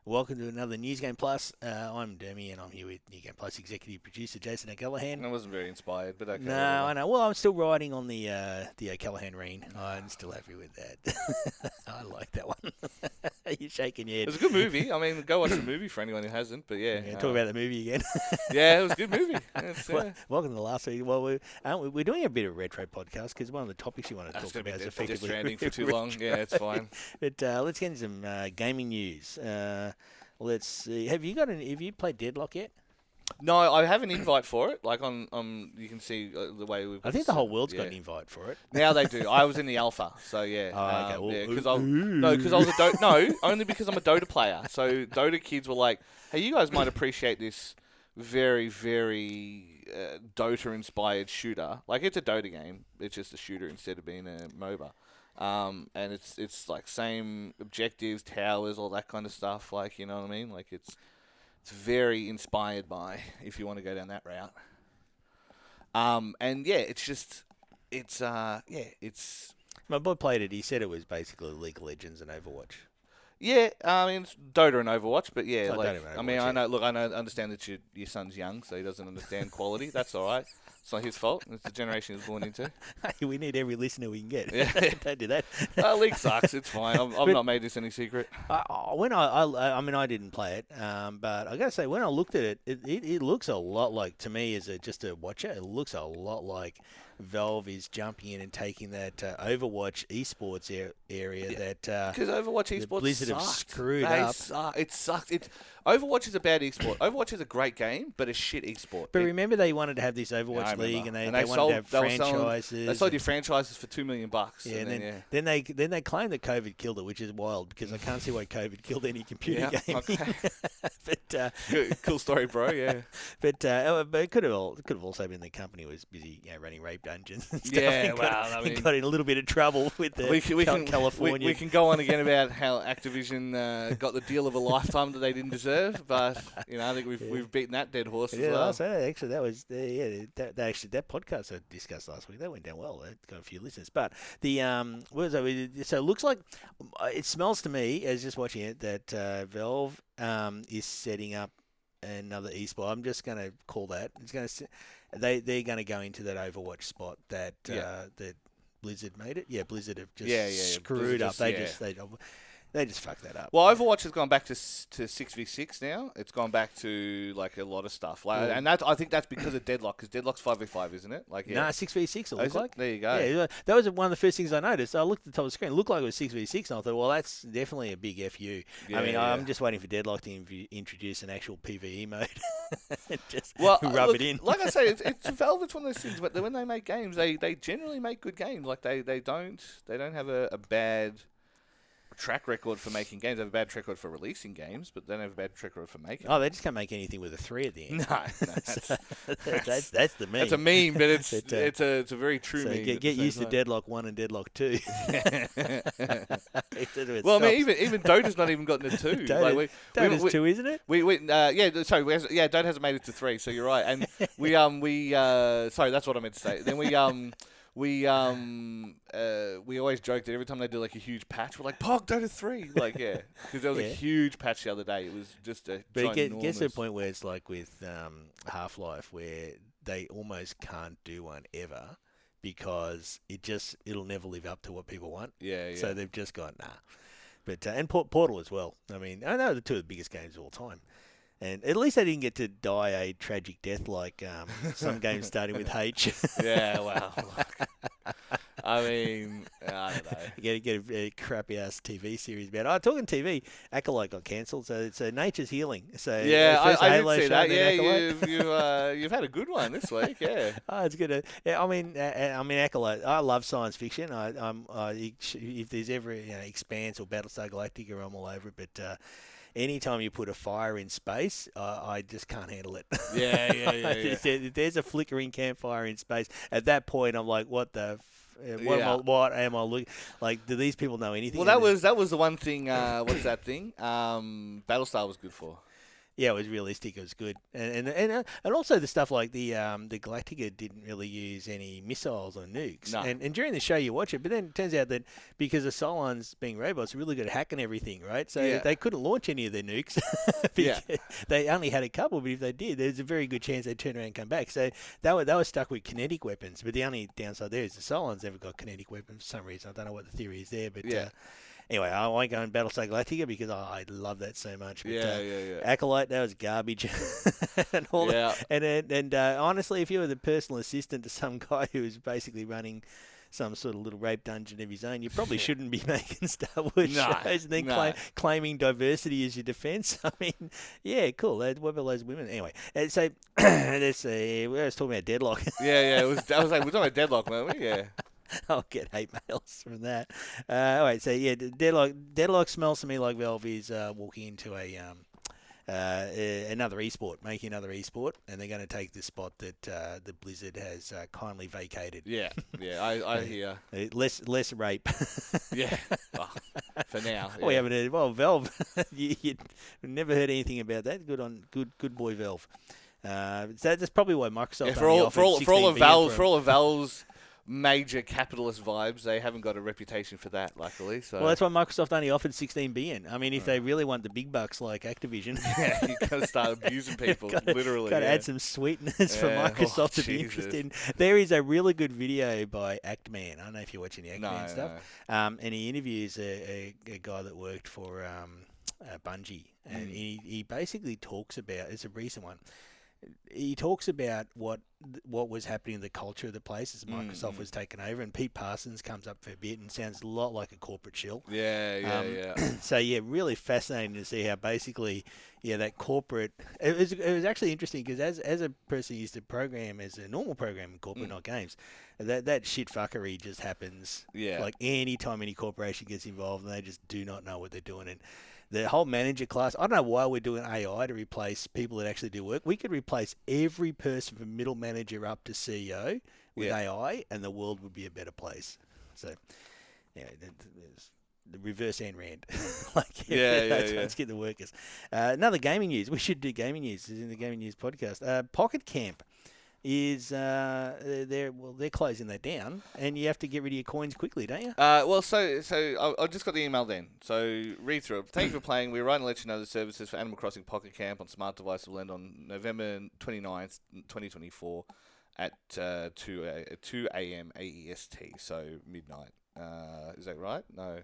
Welcome to another News Game Plus. I'm Dermie, and I'm here with New Game Plus executive producer Jason O'Callaghan. I wasn't very inspired, but okay. No, whatever. I know. Well, I'm still riding on the O'Callaghan rein. I'm still happy with that. I like that one. You're shaking your head. It was a good movie. I mean, go watch the movie for anyone who hasn't. But yeah, Talk about the movie again. yeah, it was a good movie. Welcome to the last week. Well, we're doing a bit of retro podcast because one of the topics you want to talk about is effectively Death Stranding for too long. Yeah, it's fine. But let's get into some gaming news. Let's see. Have you played Deadlock yet? No, I have an invite for it. Like on you can see the way we've. I think the whole world's got an invite for it. Now they do. I was in the alpha, so yeah. Oh, okay. Well, yeah, because I was a Dota. No, only because I'm a Dota player. So Dota kids were like, "Hey, you guys might appreciate this very, very Dota-inspired shooter. Like it's a Dota game. It's just a shooter instead of being a MOBA." And it's like same objectives, towers, all that kind of stuff. Like, you know what I mean? Like it's very inspired by, if you want to go down that route. And yeah, it's My boy played it. He said it was basically League of Legends and Overwatch. yeah. I mean, it's Dota and Overwatch, but yeah, Oh, like Dota and I mean, Overwatch, I know. Look, I understand that your son's young, so he doesn't understand quality. That's all right. It's not his fault. It's the generation he's born into. Hey, we need every listener we can get. Yeah. Don't do that. League sucks. It's fine. I've not made this any secret. I mean, I didn't play it, but I gotta say, when I looked at it, it looks a lot like, to me as just a watcher, it looks a lot like Valve is jumping in and taking that Overwatch esports area that because Overwatch esports Blizzard have sucked. screwed They up. It sucked. Overwatch is a bad esport. Overwatch is a great game, but a shit esport. But remember, they wanted to have this Overwatch League, and they wanted to have franchises. They sold you franchises for $2 million. Yeah, and then they claim that COVID killed it, which is wild because I can't see why COVID killed any computer game. Okay. But cool story, bro. Yeah. But it could have also been the company was busy, running rape dungeons and stuff. Yeah, and well, got in a little bit of trouble with the California. We can go on again about how Activision got the deal of a lifetime that they didn't deserve, but I think we've beaten that dead horse as well. So actually that was that podcast I discussed last week, that went down well. It got a few listeners, but the so it looks like, it smells to me as just watching it that Valve is setting up another esport. I'm just going to call that. They're going to go into that Overwatch spot that that Blizzard made it. Yeah, Blizzard have just screwed up. They just fucked that up. Well, Overwatch has gone back to 6v6 now. It's gone back to like a lot of stuff, and I think that's because of Deadlock, because Deadlock's 5v5, isn't it? Like, yeah. No, 6v6 it looked like. There you go. Yeah, that was one of the first things I noticed. I looked at the top of the screen, it looked like it was 6v6, and I thought, well, that's definitely a big FU. I'm just waiting for Deadlock to introduce an actual PvE mode. Just rub it in. Like I say, it's Valve. It's one of those things. But when they make games, they generally make good games. Like they don't have a bad track record for making games. They have a bad track record for releasing games, but they don't have a bad track record for making. Oh, they just can't make anything with a 3 at the end. No, that's the meme. That's a meme, but it's a very true meme. Get used to Deadlock 1 and Deadlock 2. Well, I mean, even Dota's not even gotten to 2. Dota's 2, isn't it? Dota hasn't made it to 3, so you're right. And sorry, that's what I meant to say. Then we always joke that every time they do like a huge patch, we're like, "Pog, Dota 3!" Like, yeah, because there was a huge patch the other day. It was just a But it gets to the point where it's like with Half-Life, where they almost can't do one ever because it'll never live up to what people want. Yeah. So they've just gone nah. But and Portal as well. I mean, I know the two of the biggest games of all time. And at least they didn't get to die a tragic death like some games starting with H. Yeah, well, I mean, I don't know. Get a crappy ass TV series about it. Oh, talking TV, Acolyte got cancelled, so it's Nature's Healing. So yeah, I did see that. Yeah, you've had a good one this week. Yeah. Oh, it's good. I mean, Acolyte. I love science fiction. If there's ever Expanse or Battlestar Galactica, I'm all over it. But anytime you put a fire in space, I just can't handle it. Yeah. If there's a flickering campfire in space, at that point I'm like, what the? What am I looking like? Do these people know anything? Well, that was the one thing. What's that thing? Battlestar was good for. Yeah, it was realistic. It was good, and also the stuff like the Galactica didn't really use any missiles or nukes. No. And during the show you watch it, but then it turns out that because the Cylons being robots, are really good at hacking everything, right? So Yeah. they couldn't launch any of their nukes. Yeah. They only had a couple, but if they did, there's a very good chance they'd turn around and come back. So they were stuck with kinetic weapons. But the only downside there is the Cylons never got kinetic weapons for some reason. I don't know what the theory is there, but. Yeah. Anyway, I won't go in Battlestar Galactica because I love that so much. But, Yeah. Acolyte, that was garbage. And all Yeah. that. And honestly, if you were the personal assistant to some guy who was basically running some sort of little rape dungeon of his own, you probably shouldn't be making Star Wars shows and then claiming diversity as your defense. I mean, yeah, cool. What about those women? Anyway, so let's see. We were talking about Deadlock. Yeah. I was like, we're talking about Deadlock, weren't we? Yeah. I'll get hate mails from that. All right, so yeah, Deadlock smells to me like Valve is walking into another esport, making another esport, and they're going to take the spot that the Blizzard has kindly vacated. Yeah, I hear. Less rape. Yeah, for now. Yeah. We haven't heard. Well, Valve, you never heard anything about that. Good boy, Valve. So that's probably why Microsoft. Yeah, for all of Valve's major capitalist vibes, they haven't got a reputation for that, luckily. So. Well, that's why Microsoft only offered $16 billion. I mean, if they really want the big bucks like Activision, yeah, you got to start abusing people, literally. Got to add some sweetness for Microsoft to be interested. There is a really good video by Actman. I don't know if you're watching the Actman stuff. No. And he interviews a guy that worked for Bungie, and he basically talks about, it's a recent one. He talks about what was happening in the culture of the place as Microsoft was taken over, and Pete Parsons comes up for a bit and sounds a lot like a corporate shill. Yeah. So yeah, really fascinating to see how basically, that corporate. It was actually interesting because as a person who used to program as a normal program in corporate, not games, that shit fuckery just happens. Yeah. Like any time any corporation gets involved, and they just do not know what they're doing. And the whole manager class, I don't know why we're doing AI to replace people that actually do work. We could replace every person from middle manager up to CEO with AI, and the world would be a better place. So, the reverse Ayn Rand. Let's get the workers. Another gaming news. We should do gaming news. This is in the gaming news podcast. Pocket Camp is they're closing that down, and you have to get rid of your coins quickly, don't you? So I just got the email then. So read through it. Thank you for playing. We're writing to let you know the services for Animal Crossing Pocket Camp on smart devices will end on November 29th, 2024 at 2 a.m. AEST, so midnight. Is that right? No.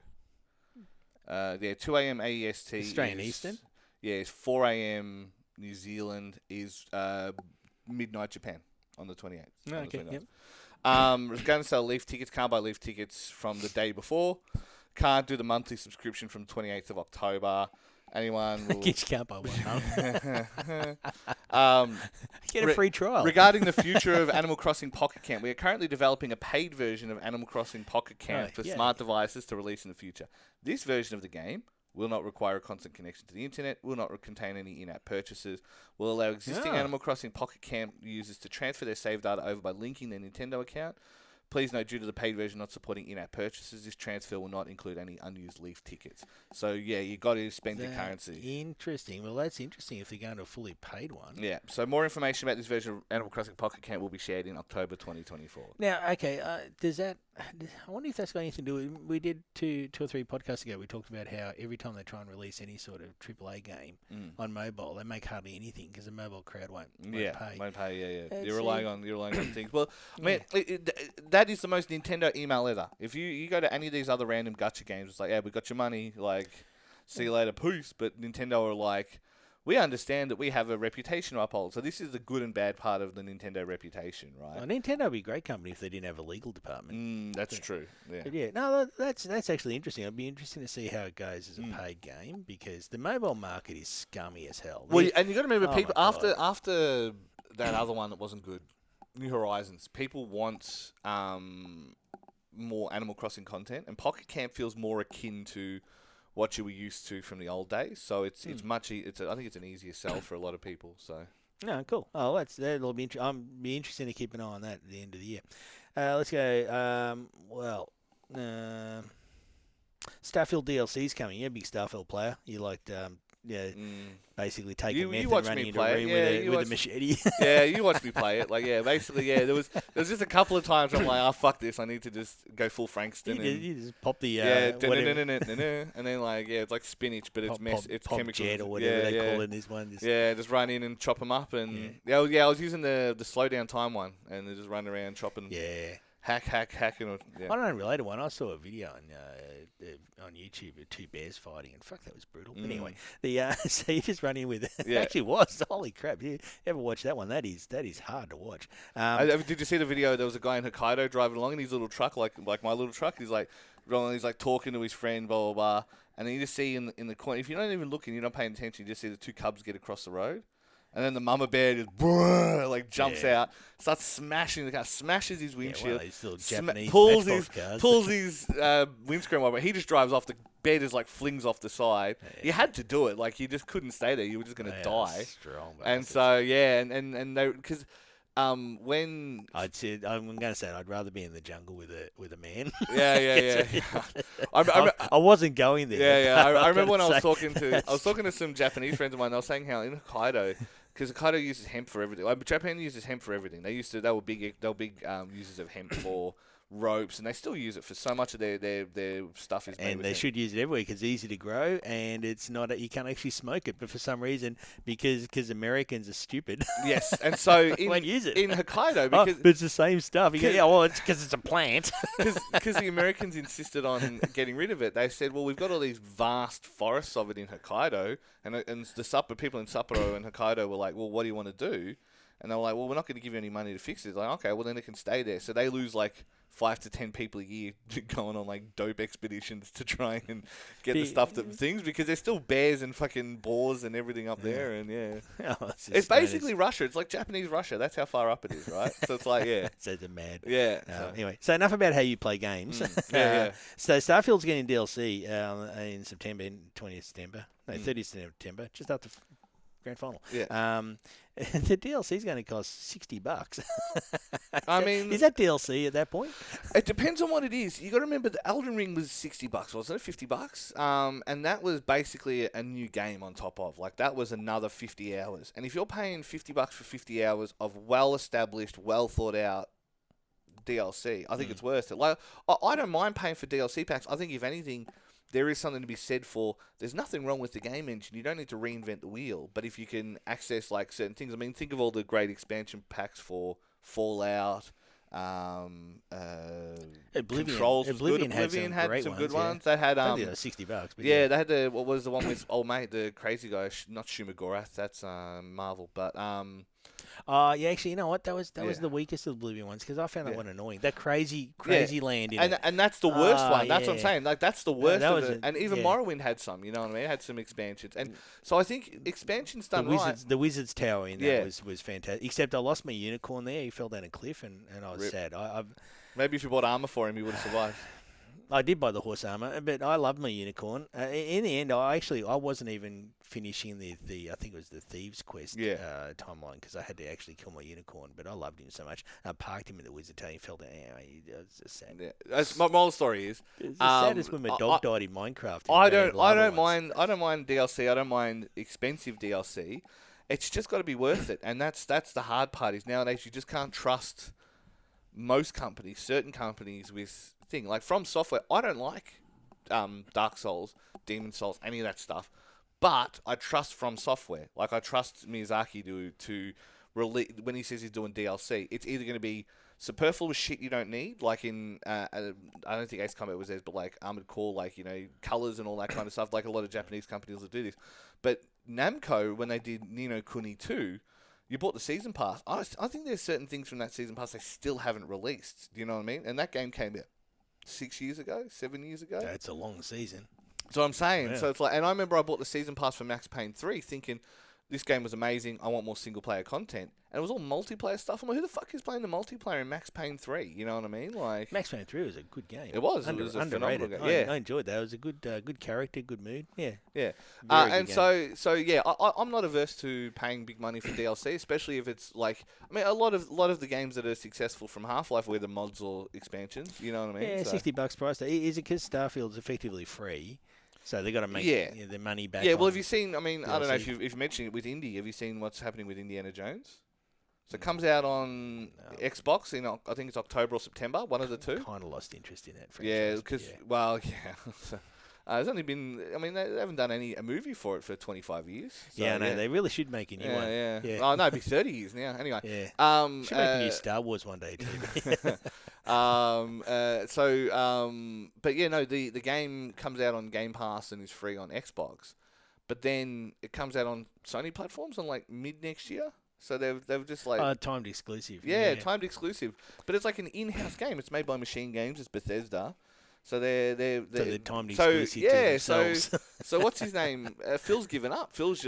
2 a.m. AEST. Australian Eastern? Yeah, it's 4 a.m. New Zealand is midnight Japan on the 28th. Okay, yep. We're going to sell Leaf tickets. Can't buy Leaf tickets from the day before. Can't do the monthly subscription from 28th of October. Anyone will... You can't buy one month. Get a free trial. Regarding the future of Animal Crossing Pocket Camp, we are currently developing a paid version of Animal Crossing Pocket Camp for smart devices to release in the future. This version of the game will not require a constant connection to the internet, will not contain any in-app purchases, will allow existing Animal Crossing Pocket Camp users to transfer their save data over by linking their Nintendo account. Please note, due to the paid version not supporting in-app purchases, this transfer will not include any unused Leaf tickets. So, yeah, you got to spend your currency. Interesting. Well, that's interesting if they're going to a fully paid one. Yeah. So, more information about this version of Animal Crossing Pocket Camp will be shared in October 2024. Now, okay, does that... I wonder if that's got anything to do with... We did two or three podcasts ago, we talked about how every time they try and release any sort of AAA game on mobile, they make hardly anything because the mobile crowd won't pay. Won't pay, yeah. You're relying on things. Well, I mean, that is the most Nintendo email ever. If you go to any of these other random gacha games, it's like, yeah, we got your money, like, see you later, peace. But Nintendo are like, we understand that we have a reputation to uphold. So this is the good and bad part of the Nintendo reputation, right? Well, Nintendo would be a great company if they didn't have a legal department. That's true. Yeah. But yeah, no, that's actually interesting. It'd be interesting to see how it goes as a paid game because the mobile market is scummy as hell. Well, and you got to remember, people after that other one that wasn't good, New Horizons, people want more Animal Crossing content, and Pocket Camp feels more akin to what you were used to from the old days. So it's much. I think it's an easier sell for a lot of people. So. No, cool. Oh, that'll be. Be interesting to keep an eye on that at the end of the year. Let's go. Starfield DLC's coming. You're a big Starfield player. You liked basically taking meth and watched running me into a play it. room with a machete. Yeah, you watched me play it. Like, basically, there was just a couple of times where I'm like, oh, fuck this, I need to just go full Frankston. You just pop the and then it's like spinach, but it's pop chemicals jet or whatever they call it in this one. Just run in and chop them up, and I was using the slow down time one, and they just run around chopping. Yeah. Hack, and On an unrelated one, I saw a video on YouTube of two bears fighting, and fuck, that was brutal. But anyway, so you just run in with it. It actually was. Holy crap! You ever watch that one? That is hard to watch. Did you see the video? There was a guy in Hokkaido driving along in his little truck, like my little truck. He's like talking to his friend, blah blah blah, and then you just see in the corner. If you're not even looking, you're not paying attention. You just see the two cubs get across the road. And then the mama bear just jumps out, starts smashing the car, smashes his windshield, pulls his windscreen wiper. He just drives off. The bear just flings off the side. Yeah. You had to do it. Like, you just couldn't stay there. You were just going to die. Strong, and so and they because. When I'm going to say I'd rather be in the jungle with a man. Yeah. I wasn't going there. Yeah. I remember when I was talking to some Japanese friends of mine. They were saying how in Hokkaido, because Hokkaido uses hemp for everything. Japan uses hemp for everything. They were big users of hemp for ropes, and they still use it for so much of their stuff is made and with they hemp. should use it everywhere because it's easy to grow, and it's not you can't actually smoke it. But for some reason, because Americans are stupid, yes, and so won't use it in Hokkaido because but it's the same stuff. It's because it's a plant. Because the Americans insisted on getting rid of it. They said, well, we've got all these vast forests of it in Hokkaido, and the people in Sapporo and Hokkaido were like, well, what do you want to do? And they were like, well, we're not going to give you any money to fix it. It's like, okay, well, then it can stay there. So they lose 5 to 10 people a year going on dope expeditions to try and get the stuff that things, because there's still bears and fucking boars and everything up there, and it's basically Russia. It's like Japanese Russia. That's how far up it is, right? So it's like so it's mad. Yeah. Anyway, so enough about how you play games. So Starfield's getting DLC in September, 20th September, 30th September, just after grand final. Yeah. The DLC is going to cost $60. I mean, is that DLC at that point? It depends on what it is. You got to remember, the Elden Ring was $60, wasn't it? $50. And that was basically a new game on top of. That was another 50 hours. And if you're paying $50 for 50 hours of well-established, well-thought-out DLC, I think it's worth it. I don't mind paying for DLC packs. I think if anything, there is something to be said for, there's nothing wrong with the game engine. You don't need to reinvent the wheel. But if you can access certain things, I mean, think of all the great expansion packs for Fallout. Oblivion had some good ones. They had $60. But they had what was the one with old mate, the crazy guy, not Shumagorath. That's Marvel, but actually, you know what? That was the weakest of the Oblivion ones, because I found that one annoying. That crazy land in it. And that's the worst one. That's what I'm saying. That's the worst of it. And even Morrowind had some, you know what I mean? It had some expansions. And so I think expansions done the Wizard's Tower in that was fantastic. Except I lost my unicorn there. He fell down a cliff, and I was sad. Maybe if you bought armor for him, he would have survived. I did buy the horse armor, but I loved my unicorn. In the end, I wasn't even finishing the I think it was the Thieves Quest timeline, because I had to actually kill my unicorn. But I loved him so much. I parked him in the Wizard Tower. He fell down. It was just sad. Yeah. My moral story is it's the saddest when my dog died in Minecraft. I don't mind DLC. I don't mind expensive DLC. It's just got to be worth it, and that's the hard part. Is nowadays you just can't trust most companies, certain companies with thing like From Software. I don't like Dark Souls, Demon Souls, any of that stuff, but I trust From Software. I trust Miyazaki to release when he says he's doing DLC. It's either going to be superfluous shit you don't need, like in I don't think Ace Combat was theirs, but Armored Core, colors and all that kind of stuff. A lot of Japanese companies will do this, but Namco, when they did Ni no Kuni 2, you bought the season pass. I think there's certain things from that season pass they still haven't released. Do you know what I mean? And that game came out 7 years ago. That's a long season. That's what I'm saying. Yeah. So it's and I remember I bought the season pass for Max Payne 3 thinking, this game was amazing, I want more single-player content. And it was all multiplayer stuff. I'm like, who the fuck is playing the multiplayer in Max Payne 3? You know what I mean? Max Payne 3 was a good game. It was. It was a phenomenal game. Yeah. I enjoyed that. It was a good character, good mood. Yeah. Yeah. I'm not averse to paying big money for DLC, especially if it's a lot of the games that are successful from Half-Life were the mods or expansions. You know what I mean? Yeah, $60 price. Is it because Starfield's effectively free? So they got to make their money back. Yeah, well, have you seen? I mean, I don't know if DLC. you've mentioned it with Indy. Have you seen what's happening with Indiana Jones? So it comes out on Xbox in I think it's October or September, one of the two. Kind of lost interest in that Yeah, franchise. because well, yeah. So, there's only been. I mean, they haven't done a movie for it for 25 years. So, yeah, no, they really should make a new one. Yeah. Yeah. Oh no, it'd be 30 years now. Anyway. Yeah. Should make a new Star Wars one day too. But yeah, no, the game comes out on Game Pass and is free on Xbox, but then it comes out on Sony platforms on like mid next year. So they've just like timed exclusive. Yeah, timed exclusive. But it's like an in-house game. It's made by Machine Games. It's Bethesda. So they're timed exclusive. Yeah. To themselves. So what's his name? Phil's given up. Phil's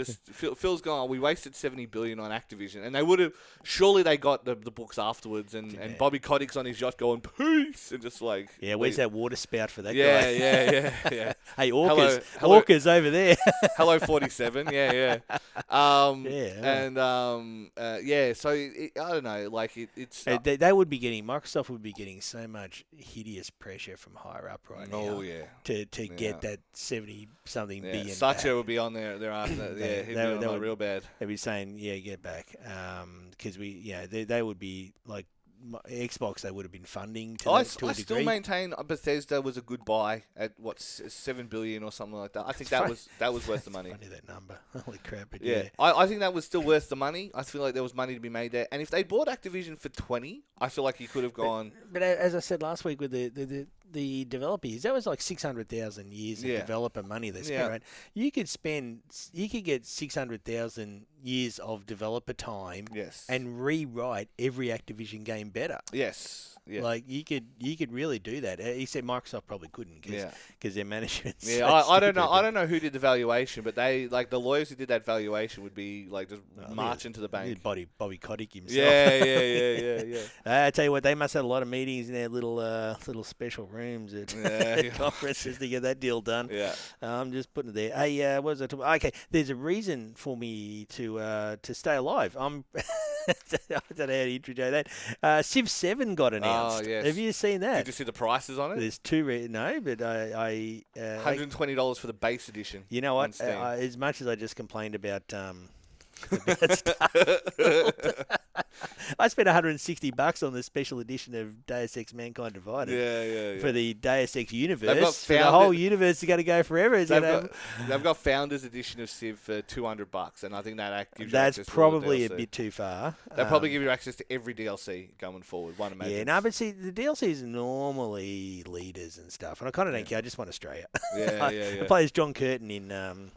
gone. Oh, we wasted $70 billion on Activision, and they would have. Surely they got the books afterwards, and Bobby Kotick's on his yacht going peace, and just like where's that water spout for that guy? Yeah. Hey, orcas over there. Hello 47. Yeah. So I don't know. Like it's they would be getting Microsoft would be getting so much hideous pressure from higher up right now. Oh yeah. To get that 70-something billion. Satya back. would be on there after. He'd be on there real bad. They'd be saying, get back. Because they would be like Xbox. They would have been funding to a degree. I still maintain Bethesda was a good buy at $7 billion or something like that. I think that was worth the money. Funny that number. Holy crap! But I think that was still worth the money. I feel like there was money to be made there. And if they bought Activision for 20, I feel like you could have gone. But as I said last week with the developers, that was like 600,000 years of developer money they spent, right? You could get 600,000 years of developer time and rewrite every Activision game better. Yes. Yeah. Like you could really do that. He said Microsoft probably couldn't because their management. Yeah, I don't know. I don't know who did the valuation, but they like the lawyers who did that valuation would be like just march into the bank. Bobby Kotick himself. Yeah. I tell you what, they must have a lot of meetings in their little special rooms at conferences to get that deal done. Yeah. I'm just putting it there. Hey, what was I talking about? Okay, there's a reason for me to stay alive. I don't know how to introduce that. Civ 7 got announced. Oh, yes. Have you seen that? Did you see the prices on it? There's two. No, but I $120 for the base edition. You know what? As much as I just complained about I spent $160 on the special edition of Deus Ex: Mankind Divided. Yeah. For the Deus Ex universe. The whole universe is going to go forever. They've got Founders Edition of Civ for $200, and I think that gives you access That's to all the probably a DLC. bit too far. They'll probably give you access to every DLC going forward. One imagines. Yeah, no, but see, the DLC is normally leaders and stuff, and I kind of don't care. I just want Australia. Yeah. I play as John Curtin in the.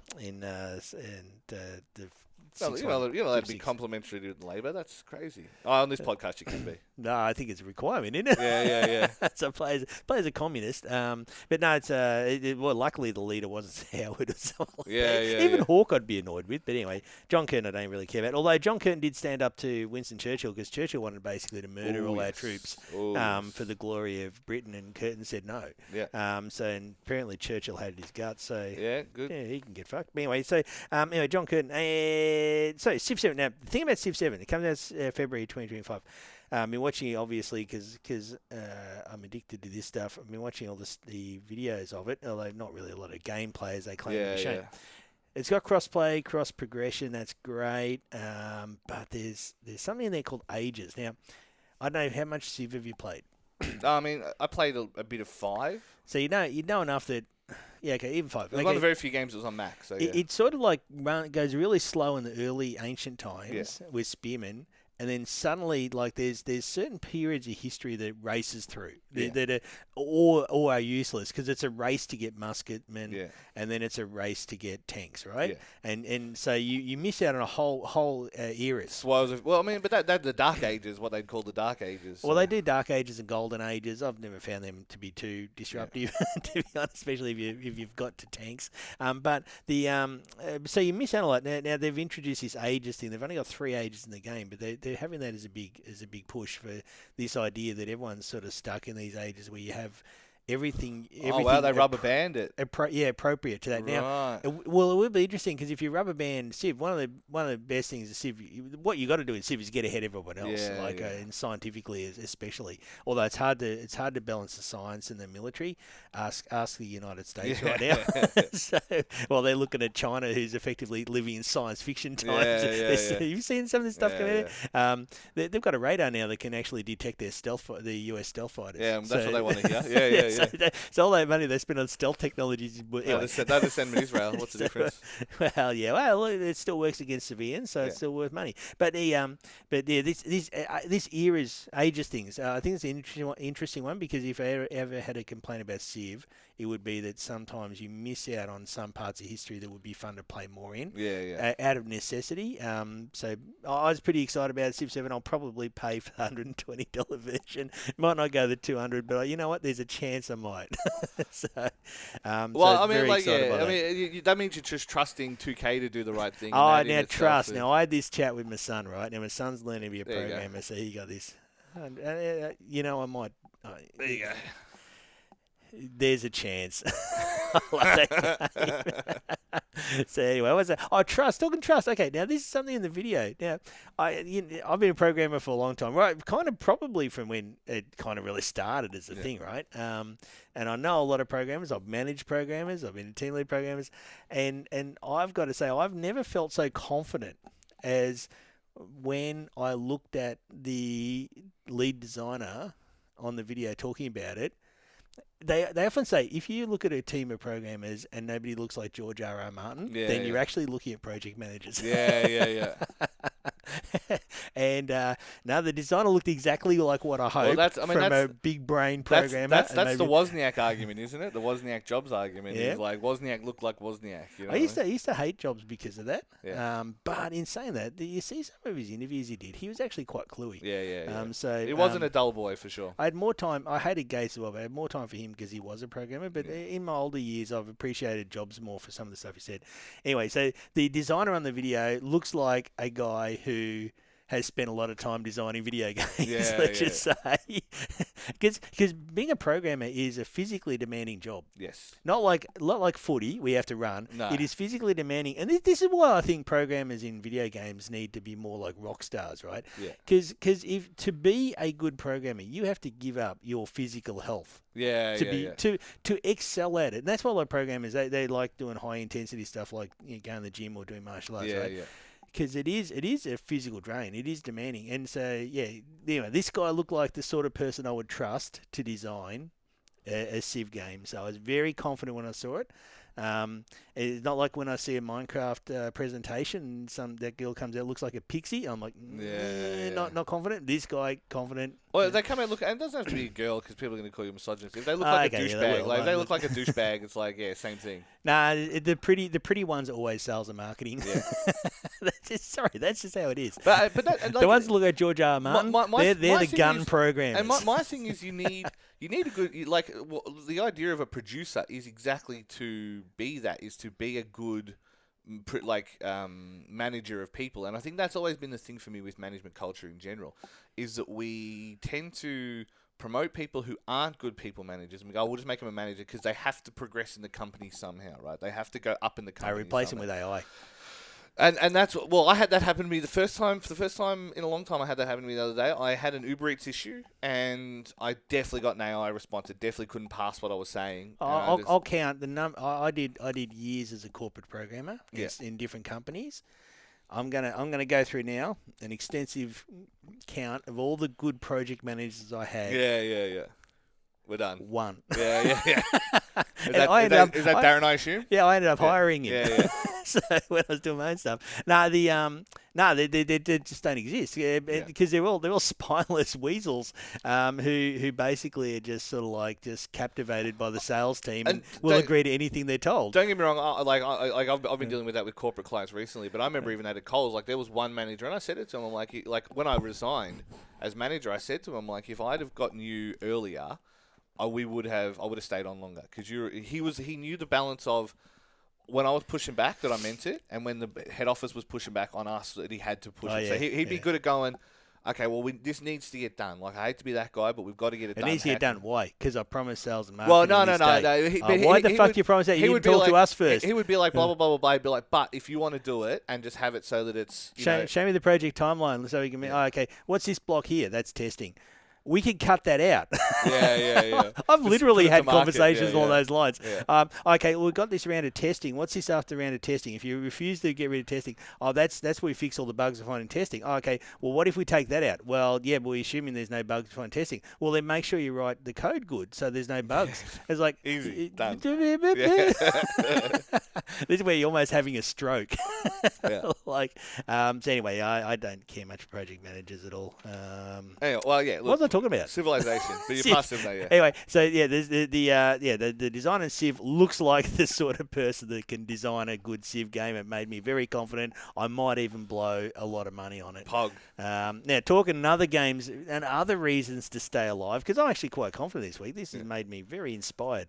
Well, that'd be complimentary to Labor. That's crazy. On this podcast, you can be. No, I think it's a requirement, isn't it? Yeah. So plays a communist. But no, it's well, luckily the leader wasn't Howard or something like that. Even Hawke I'd be annoyed with. But anyway, John Curtin I don't really care about. Although John Curtin did stand up to Winston Churchill because Churchill wanted basically to murder all our troops for the glory of Britain, and Curtin said no. Yeah. So apparently Churchill hated his guts. So yeah, good. Yeah, he can get fucked. But anyway, so John Curtin. So Civ 7. Now the thing about Civ 7, it comes out February 2025. I've been watching it obviously because I'm addicted to this stuff. I've been watching all the videos of it, although not really a lot of gameplay as they claim to be shown. It's got cross-play, cross-progression. That's great. But there's something in there called ages. Now, I don't know how much Civ have you played. I mean, I played a bit of 5. So you know enough that. Yeah, okay, even 5. It was one of the very few games that was on Mac. So It's sort of like goes really slow in the early ancient times with spearmen, and then suddenly, like there's certain periods of history that races through that are or are useless because it's a race to get musketmen, and then it's a race to get tanks, right? Yeah. And so you miss out on a whole era. Well, I mean, but that the Dark Ages, what they'd call the Dark Ages. Well, they do Dark Ages and Golden Ages. I've never found them to be too disruptive, to be honest, especially if you've got to tanks. But the so you miss out a lot. Now they've introduced this ages thing. They've only got 3 ages in the game, but they're having that as a big push for this idea that everyone's sort of stuck in these ages where you have everything. Oh wow, they rubber band it. Appropriate to that. Right. Now, well, it would be interesting because if you rubber band Civ, one of the best things is Civ. What you got to do in Civ is get ahead of everyone else, and scientifically especially. Although it's hard to balance the science and the military. Ask the United States right now. So, well, they're looking at China, who's effectively living in science fiction times. You've seen some of this stuff coming out. They've got a radar now that can actually detect their the US stealth fighters. Yeah, that's what they want to hear. So all that money they spend on stealth technologies. Anyway. They just send them in Israel. What's the difference? Well, it still works against civilians, so it's still worth money. But this era's ages things. I think it's an interesting one because if I ever had a complaint about Civ, it would be that sometimes you miss out on some parts of history that would be fun to play more in. Out of necessity. So I was pretty excited about Civ 7. I'll probably pay for the $120 version. Might not go the $200, but you know what? There's a chance I might. That means you're just trusting 2K to do the right thing. Now trust. Now I had this chat with my son, right? Now my son's learning to be a programmer, so he got this. I might. There you go. There's a chance. So anyway, what's that? Oh, trust. Talking trust. Okay, now this is something in the video. Now, I've been a programmer for a long time, right? Kind of probably from when it kind of really started as a thing, right? And I know a lot of programmers. I've managed programmers. I've been team lead programmers, and I've got to say I've never felt so confident as when I looked at the lead designer on the video talking about it. They often say if you look at a team of programmers and nobody looks like George R.R. Martin, then you're actually looking at project managers. And now the designer looked exactly like what I hoped from a big brain programmer. That's the Wozniak argument, isn't it? The Wozniak Jobs argument. Is like Wozniak looked like Wozniak. You know I used to hate Jobs because of that. But in saying that, you see some of his interviews he did. He was actually quite cluey. So it wasn't a dull boy for sure. I had more time. I hated Gates as well, but I had more time for him because he was a programmer. But in my older years, I've appreciated Jobs more for some of the stuff he said. Anyway, so the designer on the video looks like a guy who has spent a lot of time designing video games, let's just say. Because being a programmer is a physically demanding job. Yes. Not like footy, we have to run. No. It is physically demanding. And this is why I think programmers in video games need to be more like rock stars, right? Yeah. Because to be a good programmer, you have to give up your physical health. To excel at it. And that's why a lot of programmers, they like doing high-intensity stuff like going to the gym or doing martial arts, right? Because it is a physical drain. It is demanding. And so, anyway, this guy looked like the sort of person I would trust to design a Civ game. So I was very confident when I saw it. It's not like when I see a Minecraft presentation and that girl comes out looks like a pixie. I'm like, not confident. This guy confident. Well, they come out and it doesn't have to be a girl because people are going to call you misogynist. If they look like a douchebag, they look like a douchebag. It's like same thing. Nah, the pretty ones are always sales and marketing. Yeah. That's just how it is. But the ones that look like George R. R. Martin, they're the gun programmers. And my thing is, you need a good the idea of a producer is exactly to be that, is to be a good manager of people. And I think that's always been the thing for me with management culture in general, is that we tend to promote people who aren't good people managers, and we go, we'll just make them a manager because they have to progress in the company somehow, right? They have to go up in the company. I replace them with AI. And that's I had that happen to me for the first time in a long time. I had that happen to me the other day. I had an Uber Eats issue, and I definitely got an AI response. It definitely couldn't pass what I was saying. I'll count the number. I did years as a corporate programmer in different companies. I'm gonna go through now an extensive count of all the good project managers I had. Yeah. We're done. One. Yeah. Is that Darren, I assume? Yeah, I ended up hiring him. Yeah. So when I was doing my own stuff, they just don't exist because they're all spineless weasels who basically are just sort of just captivated by the sales team and will agree to anything they're told. Don't get me wrong, I've been dealing with that with corporate clients recently, but I remember even at Coles, there was one manager, and I said it to him, I'm like when I resigned as manager, I said to him, if I'd have gotten you earlier, I would have stayed on longer, because he knew the balance of when I was pushing back that I meant it, and when the head office was pushing back on us that he had to push it. So he'd be good at going, okay, well, this needs to get done. Like, I hate to be that guy, but we've got to get it done. It needs to get done. Why? Because I promised sales and Well, marketing. no. Why the fuck do you promise that? You didn't talk to us first. He would be like, blah, blah, blah, blah, blah. He'd be like, but if you want to do it and just have it so that it's... Show me the project timeline so we can... Oh, okay, what's this block here? That's testing. We could cut that out. Yeah. I've Just literally put it had to market. conversations along those lines. Yeah. Okay, well, we've got this round of testing. What's this after round of testing? If you refuse to get rid of testing, that's where we fix all the bugs we find in testing. Oh, okay, well, what if we take that out? Well, yeah, but we're assuming there's no bugs we find in testing. Well, then make sure you write the code good so there's no bugs. It's like... Easy. Done. This is where you're almost having a stroke. Yeah. So anyway, I don't care much for project managers at all. Anyway, well, yeah. What was I talking about? Civilization. But you passed him there, yeah. Anyway, so yeah, there's the designer in Civ looks like the sort of person that can design a good Civ game. It made me very confident. I might even blow a lot of money on it. Pog. Now, talking other games and other reasons to stay alive, because I'm actually quite confident this week. This has made me very inspired.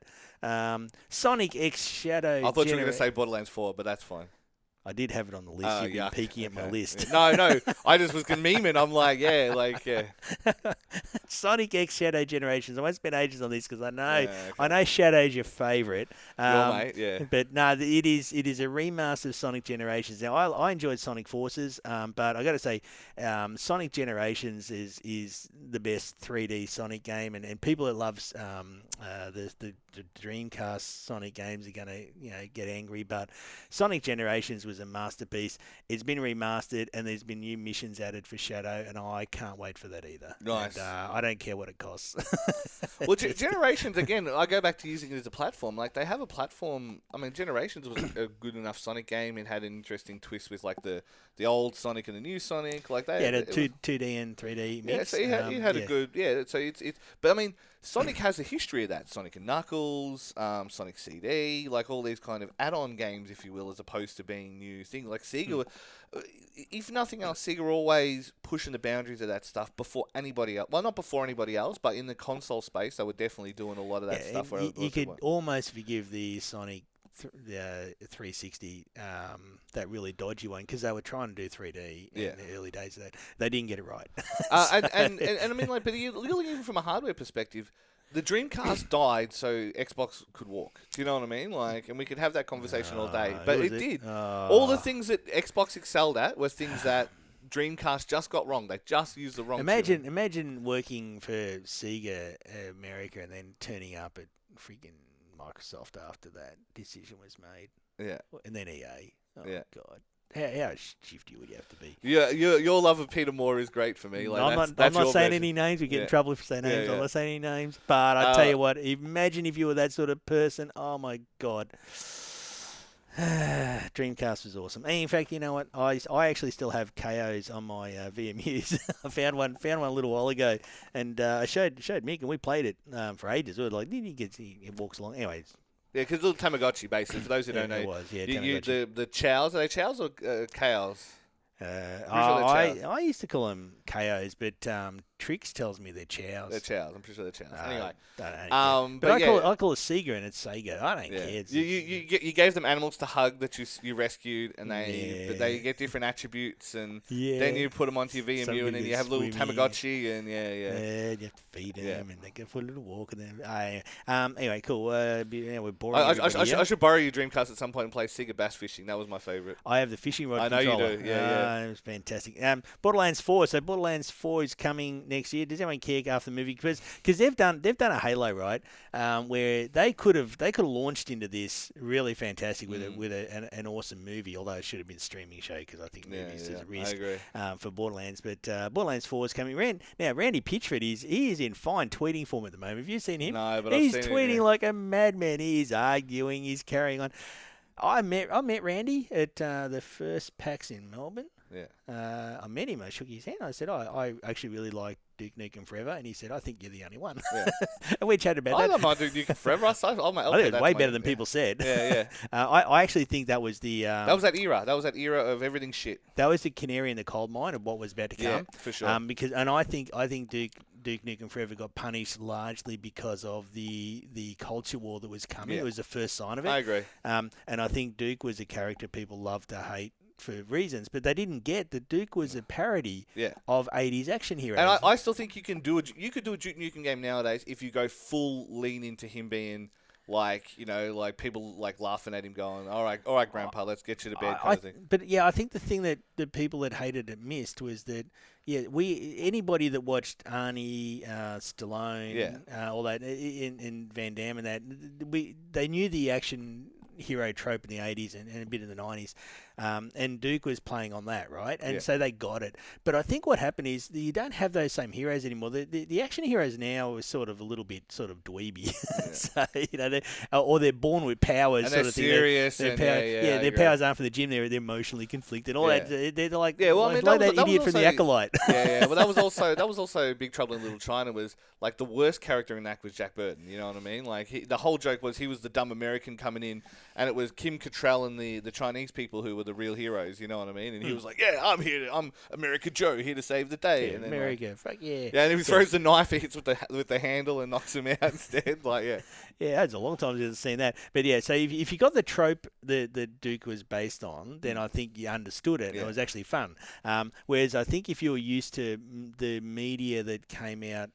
Sonic X Shadow. I thought you were going to say Borderlands 4, but that's fine. I did have it on the list. You've been peeking at my list. No. I just was memeing. I'm like, yeah. Sonic X Shadow Generations. I won't spend ages on this because I know Shadow's your favourite. Your mate, yeah. But no, it is a remaster of Sonic Generations. Now, I enjoyed Sonic Forces, but I got to say, Sonic Generations is the best 3D Sonic game, and people that love the Dreamcast Sonic games are going to get angry. But Sonic Generations was a masterpiece. It's been remastered, and there's been new missions added for Shadow, and I can't wait for that either. Nice. And, I don't care what it costs. Well, Generations, again, I go back to using it as a platform. Like, they have a platform. I mean, Generations was a good enough Sonic game. It had an interesting twist with, like, the old Sonic and the new Sonic. Like, they the 2D and 3D mix. Yeah, so you had a good... Yeah, so it's... But, I mean, Sonic has a history of that. Sonic and Knuckles, Sonic CD, like all these kind of add-on games, if you will, as opposed to being new things. Like Sega, if nothing else, Sega were always pushing the boundaries of that stuff before anybody else. Well, not before anybody else, but in the console space, they were definitely doing a lot of that stuff. You could almost forgive the Sonic 360, that really dodgy one, because they were trying to do 3D in the early days of that. They didn't get it right. And I mean, like, but looking even from a hardware perspective, the Dreamcast died so Xbox could walk. Do you know what I mean? Like, and we could have that conversation all day, but it did. All the things that Xbox excelled at were things that Dreamcast just got wrong. They just used the wrong. Imagine working for Sega America and then turning up at freaking Microsoft after that decision was made. Yeah. And then EA. Oh, yeah. God. How shifty would you have to be? Yeah, your love of Peter Moore is great for me. Like, I'm not saying any names. We get in trouble if we say names. I'm not saying any names. But I tell you what, imagine if you were that sort of person. Oh, my God. Dreamcast was awesome. And in fact, you know what? I actually still have KOs on my VMUs. I found one a little while ago, and I showed Mick, and we played it for ages. We were like, he walks along. Anyways. Yeah, because little Tamagotchi, basically, for those who don't know. It was, the chows, are they chows or cows? I used to call them KOs, but Trix tells me they're chows. They're chows. I'm pretty sure they're chows. Anyway. But I call it Sega and it's Sega. I don't care. You gave them animals to hug that you rescued, and they get different attributes, and then you put them onto your VMU, and then you have little Tamagotchi, and you have to feed them, and they go for a little walk, and then anyway, cool. We're boring. I should borrow your Dreamcast at some point and play Sega Bass Fishing. That was my favorite. I have the fishing rod. I know controller. you do. Yeah. It was fantastic. Borderlands 4. So Borderlands 4 is coming next year. Does anyone care after the movie? Because they've done a Halo, right? Where they could have launched into this really fantastic with an awesome movie. Although it should have been a streaming show, because I think movies is a risk for Borderlands. But Borderlands 4 is coming. Now Randy Pitchford is in fine tweeting form at the moment. Have you seen him? No, but he's I've seen tweeting it, like a madman. He's arguing. He's carrying on. I met Randy at the first PAX in Melbourne. Yeah. I met him. I shook his hand. I said, I actually really like Duke Nukem Forever. And he said, I think you're the only one. Yeah. And we chatted about that. I don't mind Duke Nukem Forever. I think it's way better than people said. Yeah. I actually think that was the... that was that era. That was that era of everything shit. That was the canary in the coal mine of what was about to come. Yeah, for sure. I think Duke Nukem Forever got punished largely because of the culture war that was coming. Yeah. It was the first sign of it. I agree. And I think Duke was a character people loved to hate for reasons, but they didn't get that Duke was a parody of 80s action heroes. And I still think you could do a Duke Nukem game nowadays if you go full lean into him being like, like people like laughing at him going, all right, Grandpa, let's get you to bed kind of thing. But I think the thing that the people that hated it missed was that, anybody that watched Arnie, Stallone, all that, and Van Damme and that, they knew the action hero trope in the 80s and a bit in the 90s. And Duke was playing on that, right? And so they got it. But I think what happened is you don't have those same heroes anymore. The action heroes now are sort of a little bit sort of dweeby. So, or they're born with powers. And sort they're of thing. serious. Their powers aren't for the gym. They're emotionally conflicted. All that. They're like, like that idiot from the Acolyte. Well, that was also Big Trouble in Little China. Was like the worst character in that was Jack Burton. You know what I mean? Like the whole joke was he was the dumb American coming in, and it was Kim Cattrall and the Chinese people who were the real heroes. You know what I mean? And he was like, I'm America Joe, here to save the day. And then, America, fuck yeah. Yeah, and if he throws the knife, he hits with the handle and knocks him out instead. Yeah, it's a long time since I've seen that. But so if you got the trope that Duke was based on, then I think you understood it. Yeah. It was actually fun. Whereas I think if you were used to the media that came out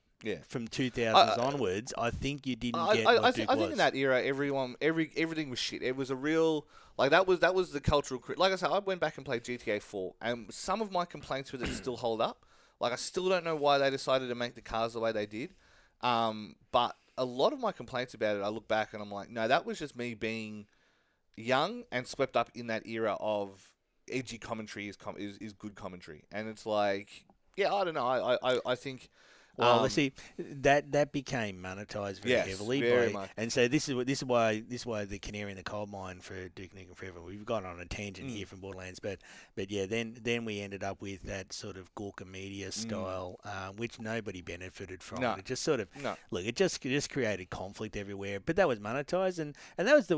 from 2000s onwards, I think you didn't get what Duke was. I think in that era, everything was shit. It was a real... that was the cultural... Like I said, I went back and played GTA 4, and some of my complaints with it still hold up. I still don't know why they decided to make the cars the way they did. But a lot of my complaints about it, I look back and I'm like, no, that was just me being young and swept up in that era of edgy commentary is good commentary. And it's like, I don't know. I think... Well, let's see, that became monetized very heavily, very much. And so this is why the canary in the coal mine for Duke Nukem Forever. We've gone on a tangent here from Borderlands, but then we ended up with that sort of Gawker Media style, which nobody benefited from. No. It just sort of it just created conflict everywhere. But that was monetized, and that was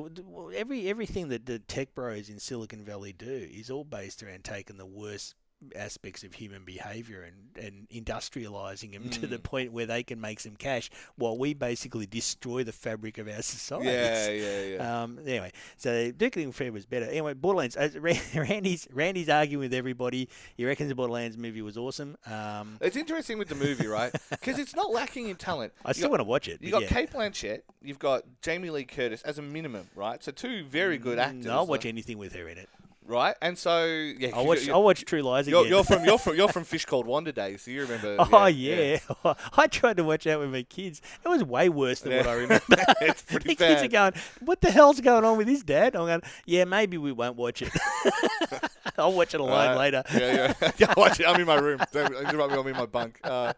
everything that the tech bros in Silicon Valley do is all based around taking the worst aspects of human behavior and industrializing them to the point where they can make some cash while we basically destroy the fabric of our society. Anyway, so Duke Nukem Forever was better. Anyway, Borderlands. Randy's arguing with everybody. He reckons the Borderlands movie was awesome. It's interesting with the movie, right? Because it's not lacking in talent. I still want to watch it. You've got Cate Blanchett. You've got Jamie Lee Curtis as a minimum, right? So two very good actors. I'll watch anything with her in it. Right, and so I'll watch True Lies again. You're from Fish Called Wanda days, so you remember. I tried to watch that with my kids. It was way worse than what I remember. It's pretty the bad. Kids are going, "What the hell's going on with this, Dad?" I'm going, maybe we won't watch it. I'll watch it alone later. I'll watch it. I'm in my room. Don't interrupt me. I'm in my bunk. So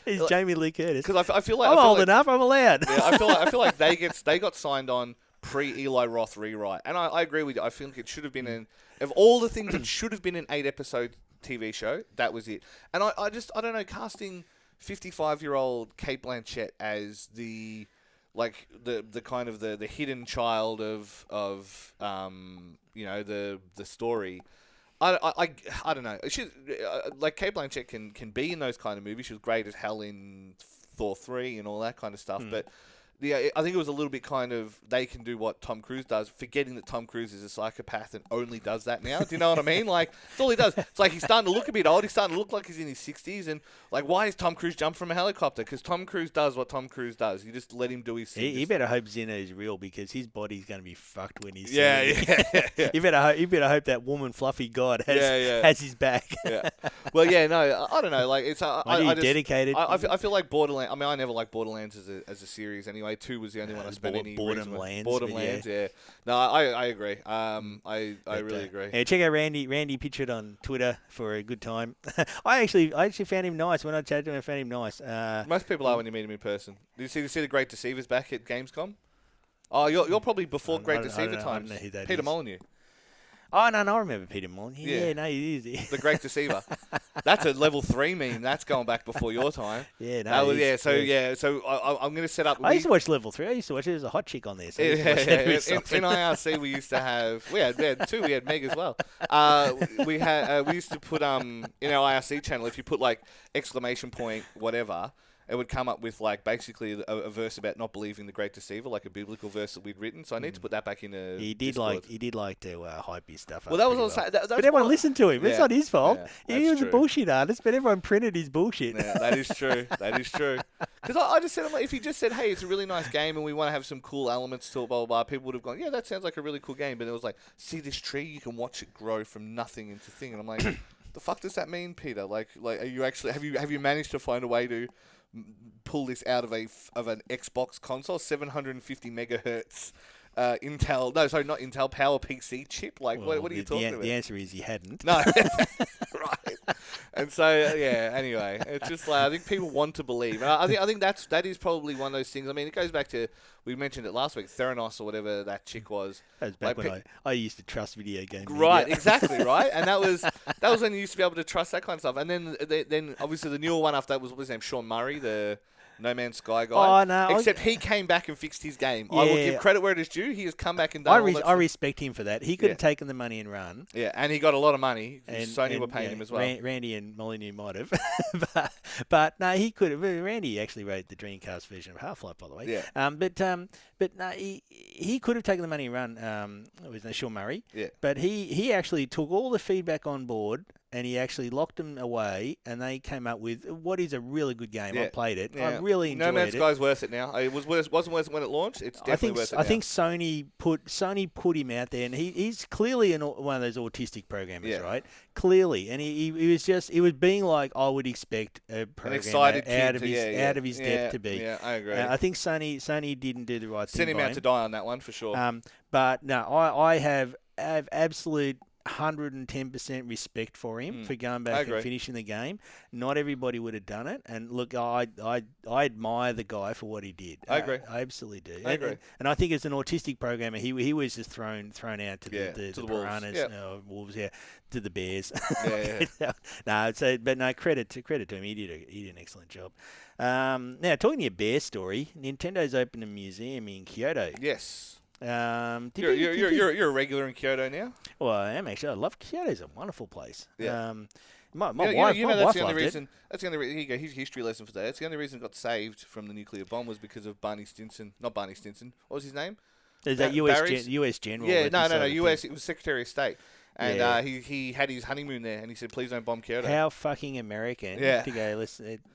it's Jamie Lee Curtis. Because I feel like I'm old enough. I'm allowed. I feel like they got signed on pre-Eli Roth rewrite. And I agree with you. I think it should have been of all the things that should have been an 8-episode TV show, that was it. And I don't know, casting 55-year-old Cate Blanchett as the kind of the hidden child of the story. I don't know. She's Cate Blanchett can be in those kind of movies. She was great as hell in Thor 3 and all that kind of stuff, but I think it was a little bit kind of they can do what Tom Cruise does, forgetting that Tom Cruise is a psychopath and only does that now. Do you know what I mean? Like, that's all he does. It's like he's starting to look a bit old. He's starting to look like he's in his 60s. And, why is Tom Cruise jump from a helicopter? Because Tom Cruise does what Tom Cruise does. You just let him do his thing. You better hope Xena is real because his body's going to be fucked when he's... Yeah. You better hope that woman Fluffy God has his back. Well, no, I don't know. It's... I dedicated. I feel like Borderlands... I mean, I never liked Borderlands as a series anyway. 2 was the only one I spent any Borderlands. Borderlands, yeah. No, I agree. I really agree. Yeah, check out Randy. Randy pictured on Twitter for a good time. I actually found him nice when I chatted to him. I found him nice. Most people are when you meet him in person. Did you see the Great Deceivers back at Gamescom? Oh, you're probably before Great Deceiver times. I don't know who that Peter is. Molyneux. Oh, no, I remember Peter Molyneux. Yeah, no, he is. The Great Deceiver. That's a level 3 meme. That's going back before your time. Yeah, no. So I'm going to set up... I used to watch level 3. I used to watch it. There was a hot chick on there. So in IRC, we used to have... We had 2. We had Meg as well. We used to put... in our IRC channel, if you put, exclamation point, whatever... it would come up with like basically a verse about not believing the great deceiver, like a biblical verse that we'd written. So I need to put that back in a He did like to hype his stuff up. Well, that was pretty also, well. that's But everyone listened to him. Yeah. It's not his fault. Yeah, He was true. a bullshit artist, but everyone printed his bullshit. Yeah, that is true. That is true. Because I just said, I'm like, if he just said, hey, it's a really nice game and we want to have some cool elements to it, blah, blah, blah, people would have gone, yeah, that sounds like a really cool game. But it was like, see this tree? You can watch it grow from nothing into thing. And I'm like, the fuck does that mean, Peter? Like, are you actually have you managed to find a way to pull this out of an Xbox console, 750 megahertz Intel? No, sorry, not Intel, PowerPC chip. Like, Well, what are you talking about? The answer is he hadn't. No, right. And so yeah. Anyway, it's just like I think people want to believe, and I think that is probably one of those things. I mean, it goes back to we mentioned it last week, Theranos or whatever that chick was. That was back when I used to trust video games. Right, exactly, right. And that was when you used to be able to trust that kind of stuff. And then obviously the newer one after that was what was his name, Sean Murray, the No Man's Sky guy. Oh no! Except he came back and fixed his game. I will give credit where it is due. He has come back and done. I respect him for that. He could have taken the money and run. Yeah, and he got a lot of money. And Sony were paying him as well. Randy and Molyneux might have, but no, he could have. Randy actually wrote the Dreamcast version of Half-Life, by the way. Yeah. But no, he could have taken the money and run. It was Sean Murray. Yeah. But he actually took all the feedback on board. And he actually locked them away, and they came up with what is a really good game. I played it. I really enjoyed it. No Man's Sky's worth it now. It wasn't worth it when it launched. It's definitely worth it now. I think Sony put him out there, and he's clearly one of those autistic programmers, right? Clearly, and he was being like I would expect a programmer out of his depth to be. Yeah, I agree. I think Sony didn't do the right thing. Sent him out to die on that one for sure. But no, I have absolute 110% respect for him for going back and finishing the game. Not everybody would have done it, and look, I admire the guy for what he did. I agree. I absolutely do. I agree. And I think as an autistic programmer, he was just thrown out to the piranhas, wolves, to the bears. Credit to him. He did an excellent job. Now talking to your bear story, Nintendo's opened a museum in Kyoto. Yes. You're a regular in Kyoto now? Well, I am actually. I love Kyoto's a wonderful place. Yeah. My wife that's the only loved reason. That's the only reason. Here you go. Here's a history lesson for that. That's the only reason it got saved from the nuclear bomb was because of Barney Stinson. Not Barney Stinson. What was his name? Is that US general? Yeah, no. US. It was Secretary of State. And he had his honeymoon there, and he said, "Please don't bomb Kyoto." How fucking American! Yeah. To go,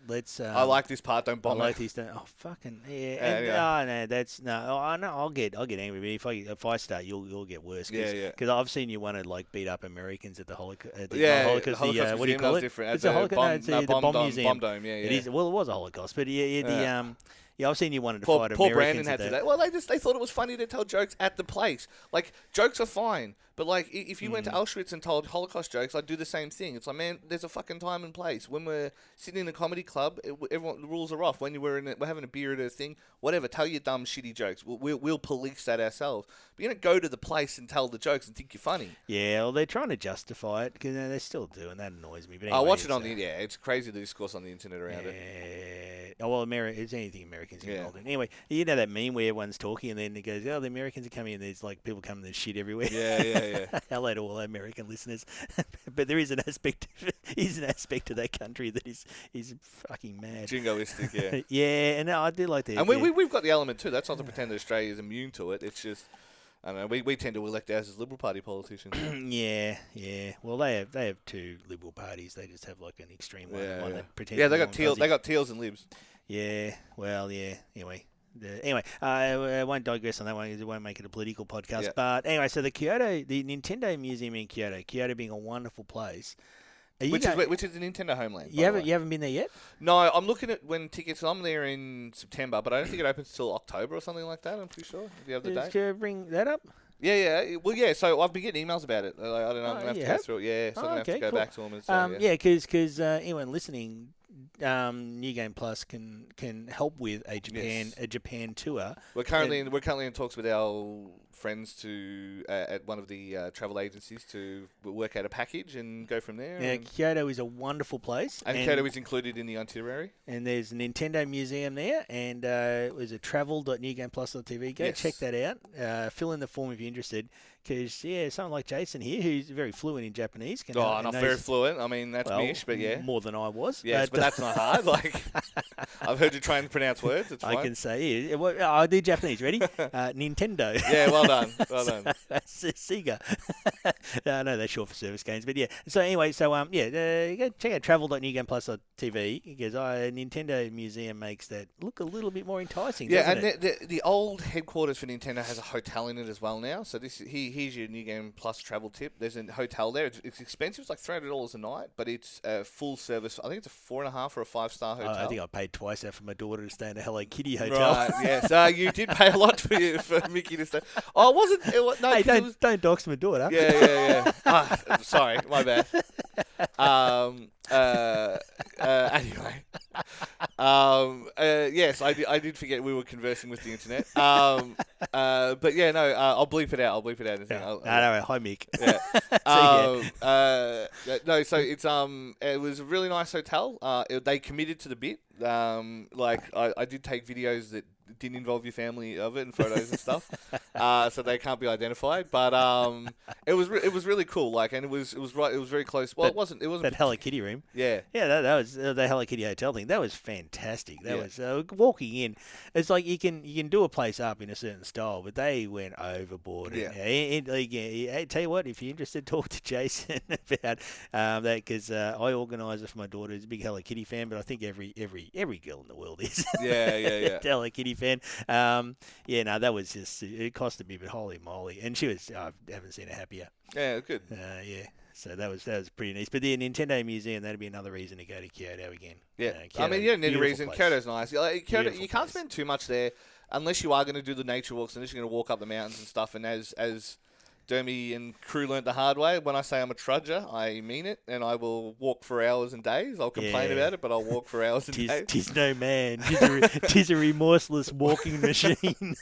let's. I like this part. Don't bomb. I like this. Oh fucking yeah! No, that's no. I know. I'll get angry. But if I start, you'll get worse. Because I've seen you want to like beat up Americans at the Holocaust. What do you call it? Different. It's a Holocaust. The bomb museum. Bomb dome. Yeah. It is. Well, it was a Holocaust, but I've seen you wanted to fight Paul Americans. Brandon had to that. Well, they thought it was funny to tell jokes at the place. Like, jokes are fine, but like, if you went to Auschwitz and told Holocaust jokes, I'd do the same thing. It's like, man, there's a fucking time and place. When we're sitting in a comedy club, the rules are off. When we're having a beer at a thing, whatever, tell your dumb, shitty jokes. We'll police that ourselves. But you don't go to the place and tell the jokes and think you're funny. Yeah, well, they're trying to justify it because they still do, and that annoys me. But anyway, I watch it on the internet. It's crazy the discourse on the internet around it. Oh, well, it's anything Americans involved in. Anyway, you know that meme where everyone's talking and then it goes, oh, the Americans are coming and there's like people coming and shit everywhere. Yeah. Hello to all American listeners. But there is an aspect to that country that is fucking mad. Jingoistic, yeah. Yeah, and no, I do like that. And we've got the element too. That's not to pretend that Australia is immune to it. It's just, I don't know, we tend to elect ours as Liberal Party politicians. Yeah. Well, they have two Liberal parties. They just have like an extreme one that pretends. Yeah, they got Teals and Libs. Yeah, well, yeah. Anyway, I won't digress on that one because it won't make it a political podcast. Yeah. But anyway, so the Nintendo Museum in Kyoto being a wonderful place. Which is the Nintendo homeland. You haven't been there yet? No, I'm looking at when tickets. I'm there in September, but I don't think it opens till October or something like that. I'm pretty sure. Do you have the date? Did you bring that up? Yeah. Well, yeah. So I've been getting emails about it. I don't know. I'm gonna have to go through it. Yeah. So I'm gonna have to go back to them and say. Yeah, because anyone listening. New Game Plus can help with a Japan tour. We're currently in talks with our friends to at one of the travel agencies to work out a package and go from there. Yeah, Kyoto is a wonderful place. And Kyoto is included in the itinerary. And there's a Nintendo museum there, and it was a travel.newgameplus.tv. Go check that out. Fill in the form if you're interested. Because, someone like Jason here, who's very fluent in Japanese. Not very fluent. I mean, that's mish, but yeah. More than I was. Yes, but that's not hard. Like, I've heard you try and pronounce words. It's fine. I can say, I'll do Japanese. Ready? Nintendo. Yeah, well done. Well done. Sega. No, they're short for service games. But yeah. So anyway, go check out travel.newgameplus.tv because Nintendo Museum makes that look a little bit more enticing. Yeah, and it? the old headquarters for Nintendo has a hotel in it as well now. So here's your New Game Plus travel tip. There's a hotel there. It's expensive. It's like $300 a night, but it's a full service. I think it's a 4.5 or a 5-star hotel. I think I paid twice out for my daughter to stay in a Hello Kitty hotel. Right. Yes. You did pay a lot for Mickey to stay. Oh, wasn't it? No. Hey, don't dox my daughter. Yeah. Sorry, my bad. Anyway. Yes, I did forget we were conversing with the internet. But yeah, no, I'll bleep it out. I'll bleep it out. No, hi Mick. Yeah. No, so it's it was a really nice hotel. They committed to the bit. I did take videos that didn't involve your family of it and photos and stuff, so they can't be identified. But it was really cool. Like, and it was very close. Well, it wasn't that Hello Kitty room. Yeah, that was the Hello Kitty hotel thing. That was fantastic. That was walking in. It's like you can do a place up in a certain style, but they went overboard. Yeah. Hey, tell you what, if you're interested, talk to Jason about that because I organise it for my daughter. Who's a big Hello Kitty fan, but I think every girl in the world is. Yeah. Hello Kitty fan. That was just, it costed me, but holy moly. And she was, I haven't seen her happier. Yeah, good. So that was pretty nice. But the Nintendo Museum, that'd be another reason to go to Kyoto again. Yeah. Kyoto, I mean, you don't need a reason. Place. Kyoto's nice. Kyoto, you can't place. spend too much there unless you are going to do the nature walks, unless you're going to walk up the mountains and stuff. And as Dermie and crew learnt the hard way. When I say I'm a trudger, I mean it, and I will walk for hours and days. I'll complain about it, but I'll walk for hours and days. Tis no man. Tis a remorseless walking machine.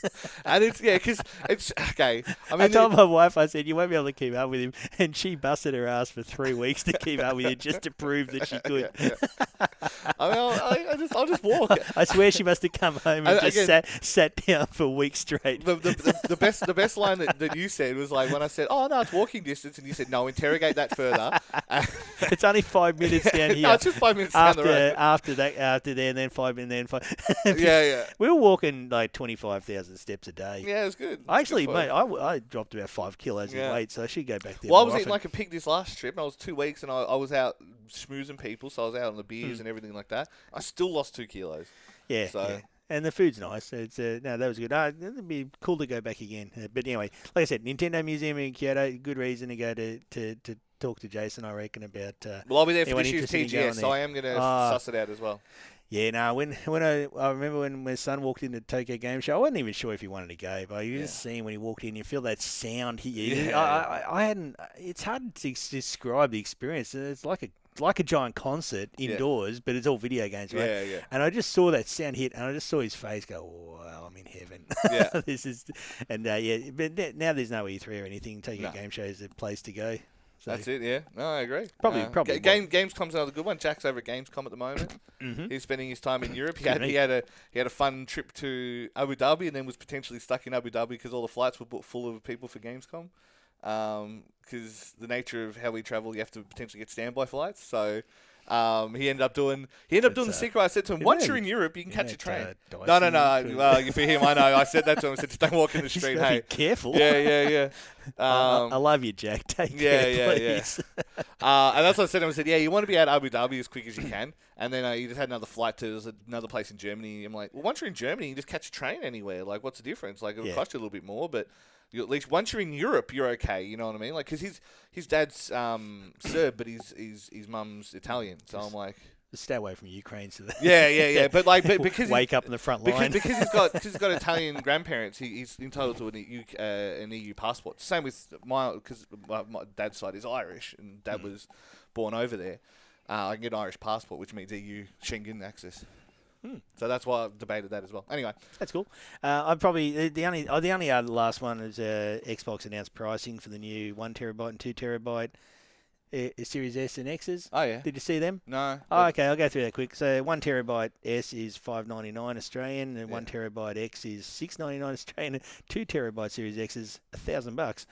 And because it's okay. I told my wife, I said, you won't be able to keep up with him, and she busted her ass for 3 weeks to keep up with him just to prove that she could. Yeah. I mean, I'll just walk. I swear she must have come home and just sat down for weeks straight. The best line that you said was like when I said, "Oh no, it's walking distance," and you said, "No, interrogate that further." It's only 5 minutes down here. No, it's just 5 minutes down the road. After there, and then 5 minutes, and then 5. Yeah. We were walking like 25,000 steps a day. Yeah, it was good. Actually, mate, I dropped about 5 kilos in weight, so I should go back there. Well, I was eating like a pig this last trip, and I was 2 weeks, and I was out schmoozing people, so I was out on the beers and everything like that. I still lost 2 kilos. Yeah. And the food's nice. It's that was good. It'd be cool to go back again. But anyway, like I said, Nintendo Museum in Kyoto, good reason to go to talk to Jason, I reckon, about. Well, I'll be there for this year's TGS, so I am going to suss it out as well. Yeah, no. When I remember when my son walked into Tokyo Game Show, I wasn't even sure if he wanted to go, but you just see him when he walked in, you feel that sound hit you. Yeah. I hadn't. It's hard to describe the experience. It's like a giant concert indoors, but it's all video games, right? Yeah. And I just saw that sound hit, and I just saw his face go, "Wow, I'm in heaven." Yeah. This is, and but now there's no E3 or anything. Tokyo Game Show is a place to go. So that's it, yeah. No, I agree. Probably. Gamescom's another good one. Jack's over at Gamescom at the moment. Mm-hmm. He's spending his time in Europe. He had a fun trip to Abu Dhabi, and then was potentially stuck in Abu Dhabi because all the flights were booked full of people for Gamescom. Because the nature of how we travel, you have to potentially get standby flights. So he ended up doing the secret. I said to him, once you're in Europe, you can catch a train. No. Well, for him, I know. I said that to him. I said, just don't walk in the street. Hey, be careful. Yeah. I love you, Jack. Take care, please. And that's what I said to him. I said, yeah, you want to be out of Abu Dhabi as quick as you can. And then you just had another flight to another place in Germany. I'm like, well, once you're in Germany, you just catch a train anywhere. Like, what's the difference? Like, it'll cost you a little bit more, but at least once you're in Europe, you're okay. You know what I mean? Like, because his dad's Serb, but his mum's Italian. So I'm like, stay away from Ukraine. So yeah. But because wake up in the front line. Because he's got Italian grandparents, he's entitled to an EU passport. Same with because my dad's side is Irish, and Dad was born over there. I can get an Irish passport, which means EU Schengen access. So that's why I've debated that as well. Anyway, That's cool. I'd probably the only other last one is Xbox announced pricing for the new 1 terabyte and 2 terabyte Series S and X's. oh yeah, Did you see them? no, Oh, okay, I'll go through that quick. So 1 terabyte S is $5.99 Australian, and Yeah. 1 terabyte X is $6.99 Australian, and 2 terabyte Series X is $1,000.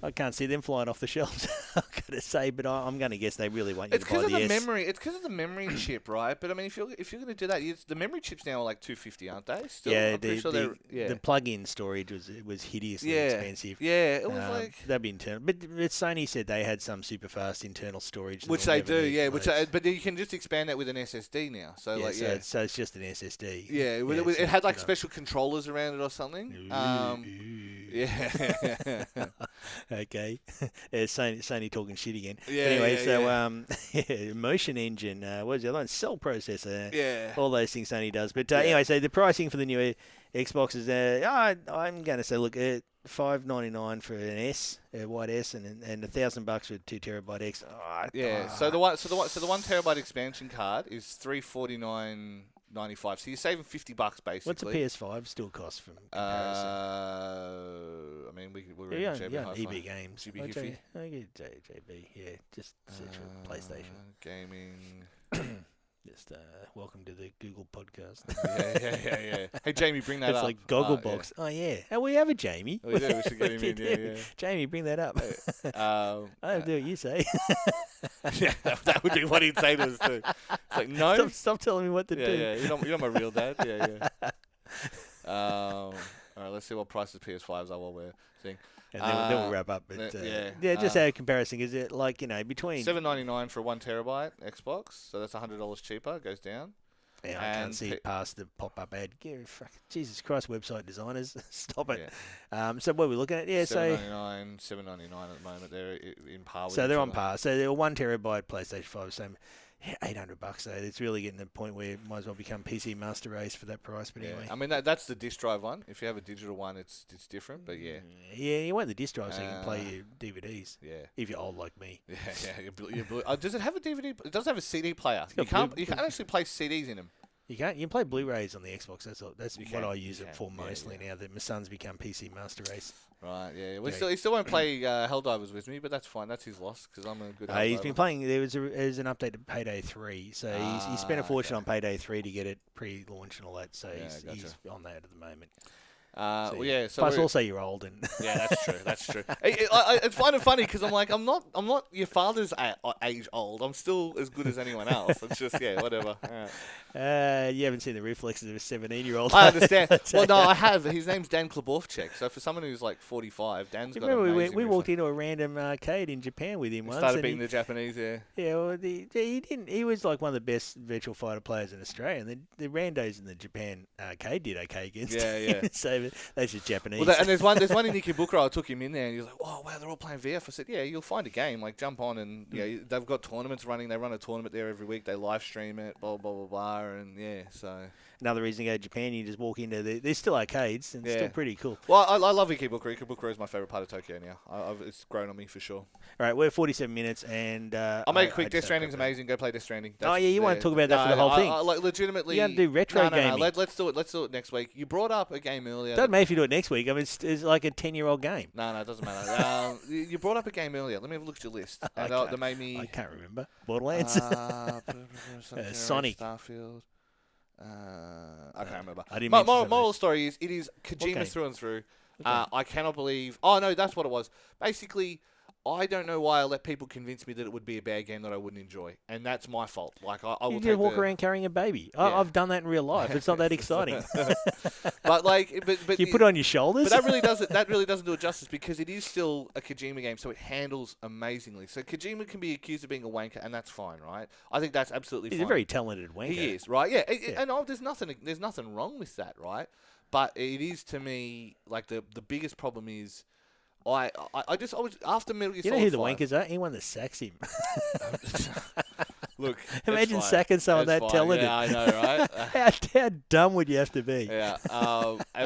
I can't see them flying off the shelves, I've got to say, but I'm going to guess they really want you it's to buy because of the the S. memory. It's because of the memory chip, right? But I mean, if you're going to do that, the memory chips now are like $250, aren't they? Still, Yeah, I'm pretty sure the plug-in storage was hideously expensive. Yeah, it was like that'd be internal, but Sony said they had some super fast internal storage, that which they'll they never do, need yeah. loads. But you can just expand that with an SSD now. So Yeah, like, so, yeah, so it's just an SSD. yeah. Yeah, It so, had like you know. special controllers around it or something. Yeah. Okay. Sony talking shit again. Yeah, Anyway, yeah, motion engine. What was the other one? Cell processor. Yeah. All those things Sony does. But Yeah. anyway, so the pricing for the new Xbox is, I'm going to say, look, $5.99 for an S, a white S, and $1,000 for a 2 terabyte X. Yeah. So the 1 terabyte expansion card is $349.95. So you're saving $50 basically. What's a PS5 still cost from comparison? I mean, we're Yeah, in JB yeah, Hi-Fi. EB Games. GB I Hiffy. get JB, yeah. Just search for PlayStation. Gaming. Just welcome to the Google podcast. Yeah. Hey, Jamie, bring that It's up. like Gogglebox. Oh, yeah. Oh, we have a Jamie. We do. We should get him in. Yeah. Jamie, bring that up. Um, I don't do what you say. yeah, that would be what he'd say to us too. It's like, no. Stop telling me what to do. Yeah. You're not my real dad. Yeah. All right, let's see what prices PS5s are while we're seeing. And then we'll wrap up. But, just our comparison. Is it like, between... $7.99 for a 1 terabyte Xbox, so that's $100 cheaper. It goes down. Yeah, I can't see past the pop-up ad. Jesus Christ, website designers, stop it. Yeah. So what are we looking at? Yeah, $7.99 at the moment. They're in par with so they're each on other. par. So they're 1 terabyte PlayStation 5, same. $800. So it's really getting to the point where it might as well become PC Master Race for that price. But anyway, I mean that's the disk drive one. If you have a digital one, it's different. But yeah, you want the disk drive so you can play your DVDs. Yeah, if you're old like me. Yeah. Does it have a DVD? It does have a CD player. You can't actually play CDs in them. You can't. You can play Blu-rays on the Xbox. That's what can, I use it for yeah, mostly now that my son's become PC Master Race. Right, yeah. He still won't play Helldivers with me, but that's fine. That's his loss because I'm a good Helldiver. He's been playing. There's an update to Payday 3, so he spent a fortune on Payday 3 to get it pre-launch and all that. So he's on that at the moment. So plus, also you're old and yeah, that's true. It's kind of funny because I'm like, I'm not your father's age old. I'm still as good as anyone else. It's just whatever. You haven't seen the reflexes of a 17-year-old. I understand. Well, no, I have. His name's Dan Klabovchek. So for someone who's like 45, Dan's got. Remember we walked into a random arcade in Japan with him once. Started beating the Japanese, yeah. Yeah, well, he didn't. He was like one of the best Virtual Fighter players in Australia, and the randos in the Japan arcade did okay against him. Yeah. So that's just Japanese. Well, and there's one in Ikebukuro. I took him in there, and he was like, "Oh wow, they're all playing VF." I said, "Yeah, you'll find a game. Like jump on, and they've got tournaments running. They run a tournament there every week. They live stream it, blah blah blah blah, and yeah." So another reason to go to Japan, you just walk into there's still arcades and it's still pretty cool. Well, I love Ikebukuro. Ikebukuro is my favorite part of Tokyo now. It's grown on me for sure. All right, we're 47 minutes, and I'll make it quick. Death Stranding's amazing. Go play Death Stranding. You want to talk about that for the whole thing? Like legitimately, you got to do retro gaming. No, let's do it. Let's do it next week. You brought up a game earlier. Doesn't matter if you do it next week. I mean, it's like a 10-year-old game. No, it doesn't matter. You brought up a game earlier. Let me have a look at your list. And that made me. I can't remember. Borderlands. Sonic. Starfield. I can't remember. I didn't moral story is it is Kojima through and through. Okay. I cannot believe. Oh no, that's what it was. Basically, I don't know why I let people convince me that it would be a bad game that I wouldn't enjoy, and that's my fault. Like I will. You walk around carrying a baby. Yeah. I've done that in real life. It's not that exciting. but you put it on your shoulders. But that really doesn't do it justice because it is still a Kojima game, so it handles amazingly. So Kojima can be accused of being a wanker, and that's fine, right? I think that's absolutely fine. He's a very talented wanker. He is, right? Yeah, and there's nothing wrong with that, right? But it is to me like the biggest problem is. I was after Metal Gear Solid 5. You know who the wankers are? Anyone that sacks him. Look, imagine sacking someone that talented. Yeah, I know, right? how dumb would you have to be? Yeah,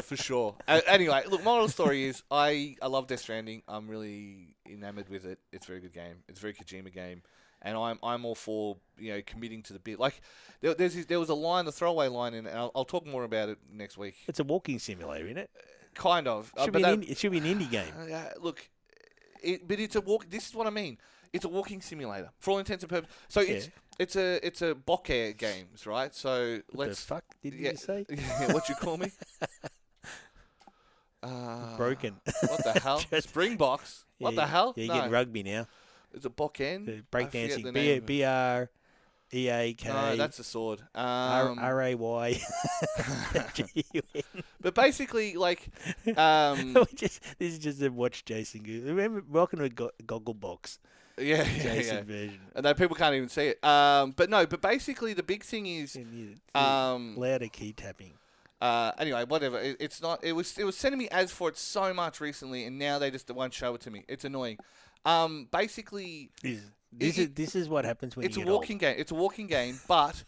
for sure. Anyway, look, moral of the story is I love Death Stranding. I'm really enamored with it. It's a very good game. It's a very Kojima game. and I'm all for committing to the bit. Like there was a line, a throwaway line, and I'll talk more about it next week. It's a walking simulator, isn't it? Kind of. It should be an indie game. Look, but it's a walk. This is what I mean. It's a walking simulator for all intents and purposes. So it's a bokeh games, right? So What the fuck did you say? What you call me? Broken. What the hell? Springboks. What the hell? Yeah, you're getting rugby now. It's a bokeh. Breakdancing. B-R-E-A-K. No, that's a sword. R-A-Y. But basically, like... this is just a watch Jason. Remember, welcome to Gogglebox. Jason version. And though people can't even see it. But basically the big thing is... louder key tapping. Anyway, whatever. It's not... It was sending me ads for it so much recently, and now they just won't show it to me. It's annoying. Basically... This is what happens when you get old. It's a walking game, but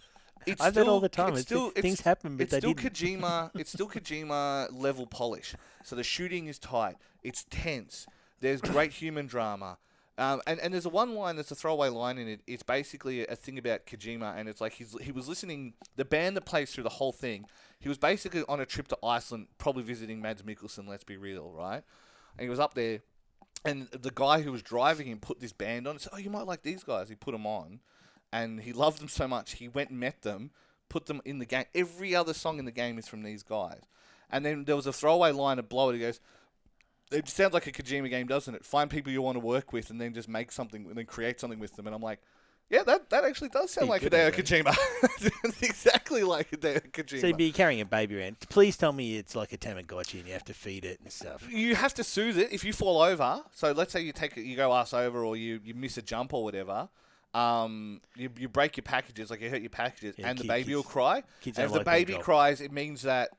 it's I've still... all the time. Things happen, but it's still Kojima. It's still Kojima level polish. So the shooting is tight. It's tense. There's great human drama. And there's a one line that's a throwaway line in it. It's basically a thing about Kojima, and it's like he was listening... The band that plays through the whole thing, he was basically on a trip to Iceland, probably visiting Mads Mikkelsen, let's be real, right? And he was up there, and the guy who was driving him put this band on and said, oh, you might like these guys. He put them on, and he loved them so much, he went and met them, put them in the game. Every other song in the game is from these guys. And then there was a throwaway line of Blow It. He goes... It sounds like a Kojima game, doesn't it? Find people you want to work with and then just make something and then create something with them. And I'm like, yeah, that actually does sound like Hideo Kojima. It's exactly like Hideo Kojima. So you'd be carrying a baby around. Please tell me it's like a Tamagotchi and you have to feed it and stuff. You have to soothe it if you fall over. So let's say you go ass over or you miss a jump or whatever. You break your packages, like you hurt your packages, and the baby will cry. And if the baby cries, it means that...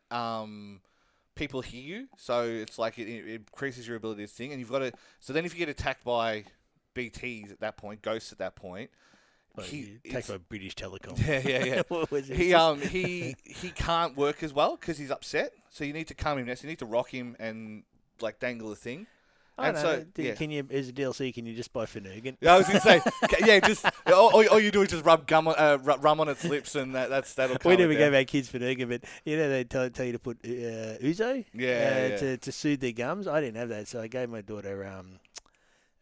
people hear you, so it's like it increases your ability to sing, and you've got to. So then, if you get attacked by BTs at that point, ghosts at that point, attacked by British Telecom. Yeah. He can't work as well because he's upset. So you need to calm him down. So you need to rock him and like dangle the thing. And can you, as a DLC, can you just buy Finnegan? Yeah, I was going to say, just all you do is just rub rum on its lips, and that'll. We never gave our kids Finnegan, but they tell you to put Uzo, to soothe their gums. I didn't have that, so I gave my daughter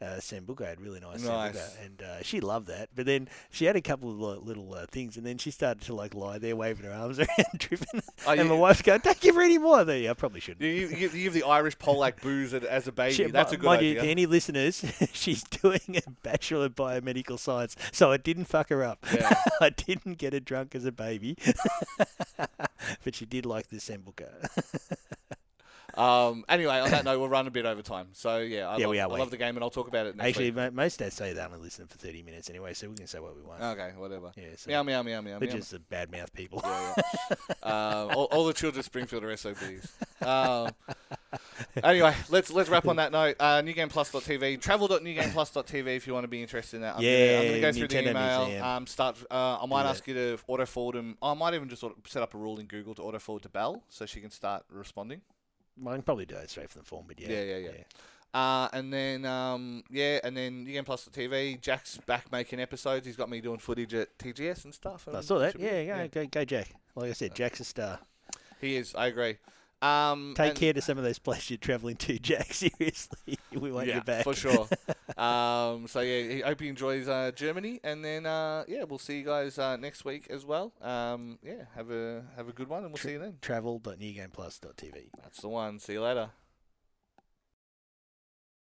Sambuca. Had really nice Sambuca, and she loved that. But then she had a couple of little things, and then she started to lie there waving her arms around, tripping. And my wife's going, "Don't give her any more." I probably shouldn't. You give the Irish Polack booze as a baby. That's a good idea. To any listeners, she's doing a Bachelor of Biomedical Science, so I didn't fuck her up. Yeah. I didn't get her drunk as a baby, but she did like the Sambuca. Anyway, on that note, we'll run a bit over time. So, I love the game, and I'll talk about it next week. Actually, most dads say they only listen for 30 minutes anyway, so we can say what we want. Okay, whatever. Yeah, so meow, meow, meow, meow. They're just the bad mouth people. All the children of Springfield are SOBs. Anyway, let's wrap on that note. NewGamePlus.tv, travel.newgameplus.tv if you want to be interested in that. I'm going to go through the email. I might ask you to auto-forward them. I might even just set up a rule in Google to auto-forward to Belle so she can start responding. I can probably do it straight from the form, but yeah. And then NewGamePlus.tv, Jack's back making episodes. He's got me doing footage at TGS and stuff. I saw that. Go Jack. Like I said, Jack's a star. He is. I agree. Take care to some of those places you're travelling to, Jack. Seriously, we want you back for sure. I hope he enjoys Germany, and then we'll see you guys next week as well. Have a good one, and we'll see you then. Travel.newgameplus.tv. That's the one. See you later.